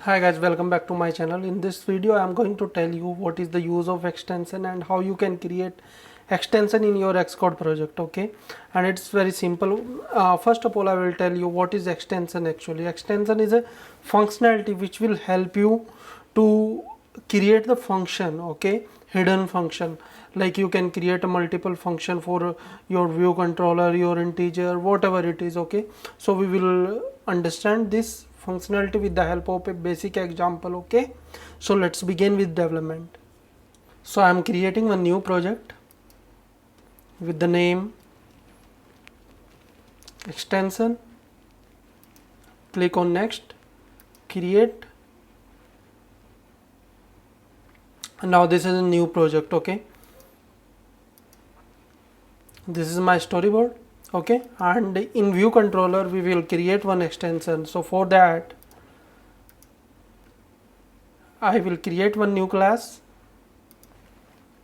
Hi guys, welcome back to my channel. In this video I am going to tell you what is the use of extension and how you can create extension in your Xcode project. Okay, and it's very simple. First of all, I will tell you what is extension. Actually, extension is a functionality which will help you to create the function. Okay, hidden function, like you can create a multiple function for your view controller, your integer, whatever it is. Okay, so we will understand this functionality with the help of a basic example. Okay, so let's begin with development. So I am creating a new project with the name extension. Click on next, create, and now this is a new project. Okay, this is my storyboard. Okay, and in view controller we will create one extension. So for that I will create one new class,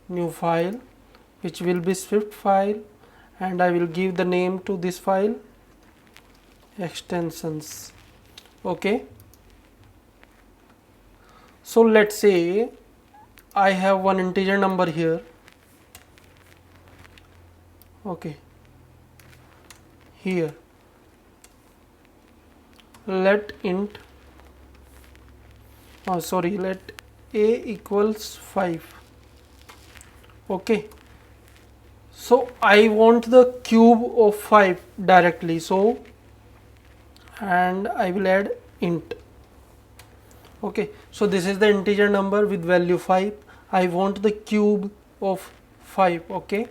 new file, which will be Swift file, and I will give the name to this file extensions. Okay, so let's say I have one integer number here. Okay, here let int let a equals 5. Okay, so I want the cube of 5 directly, so and I will add int. Okay, so this is the integer number with value 5. I want the cube of 5. Okay,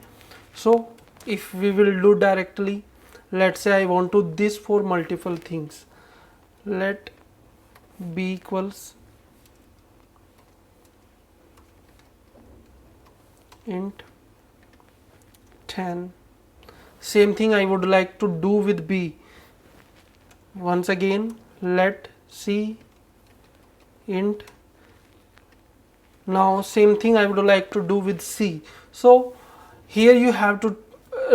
so if we will do directly, let's say I want to this for multiple things. Let b equals int 10. Same thing I would like to do with b. Once again, let c int. Now same thing I would like to do with c. So here you have to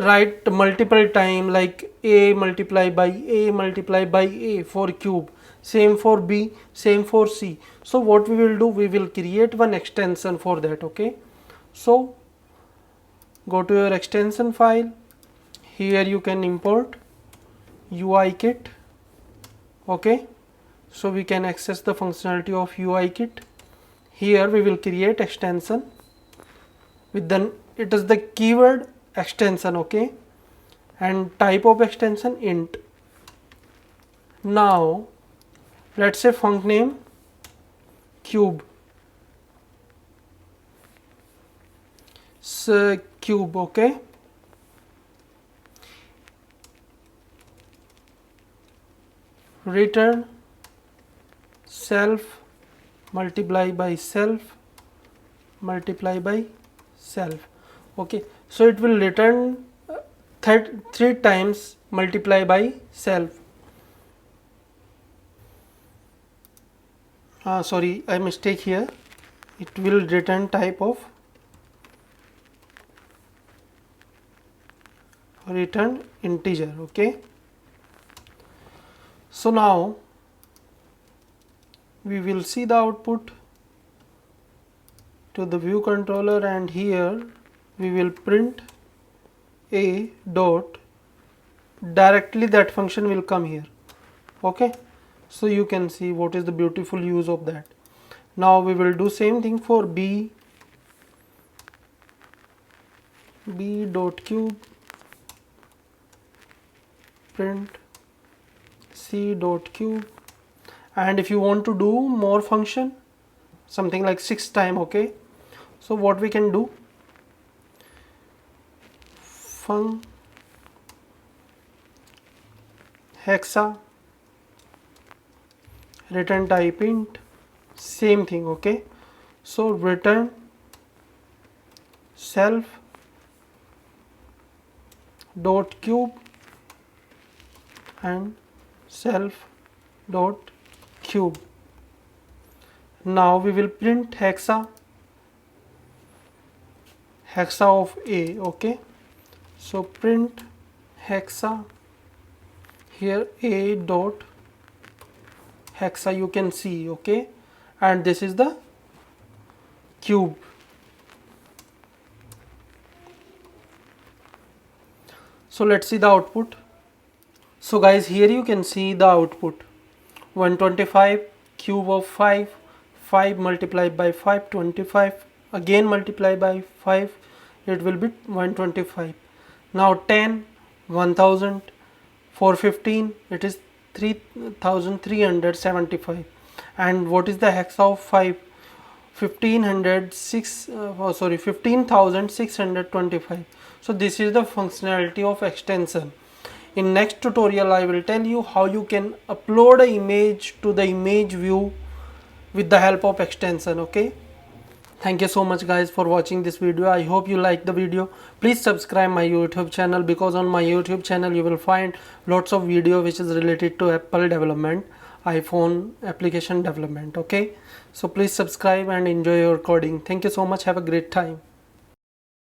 write multiple time, like a multiply by a multiply by a for cube, same for b, same for c. So what we will do, we will create one extension for that. Okay, so go to your extension file. Here you can import UIKit. Okay, so we can access the functionality of UIKit. Here we will create extension with the, it is the keyword extension. Okay, and type of extension int. Now let's say func name cube. So cube. Okay, return self multiply by self multiply by self. Okay, so it will return 3 times multiply by self. Sorry, I mistake here. It will return type of return integer. Okay, so now we will see the output to the view controller, and here we will print a dot, directly that function will come here. Okay, so you can see what is the beautiful use of that. Now we will do same thing for b dot cube, print c dot cube, and if you want to do more function, something like 6 time. Okay, so what we can do, func hexa, return type int, same thing. Okay, so return self dot cube and self dot cube. Now we will print hexa of a. Okay, so print hexa, here a dot hexa you can see, okay, and this is the cube. So let's see the output. So guys, here you can see the output. 125 cube of 5, 5 multiplied by 5, 25, again multiply by 5, it will be 125. Now 10, 1000, 415, it is 3375. And what is the hexa of 5? 15,625. So this is the functionality of extension. In next tutorial I will tell you how you can upload an image to the image view with the help of extension. Okay, thank you so much guys for watching this video. I hope you like the video. Please subscribe my YouTube channel, because on my YouTube channel you will find lots of video which is related to Apple development, iPhone application development. Okay, so please subscribe and enjoy your coding. Thank you so much. Have a great time.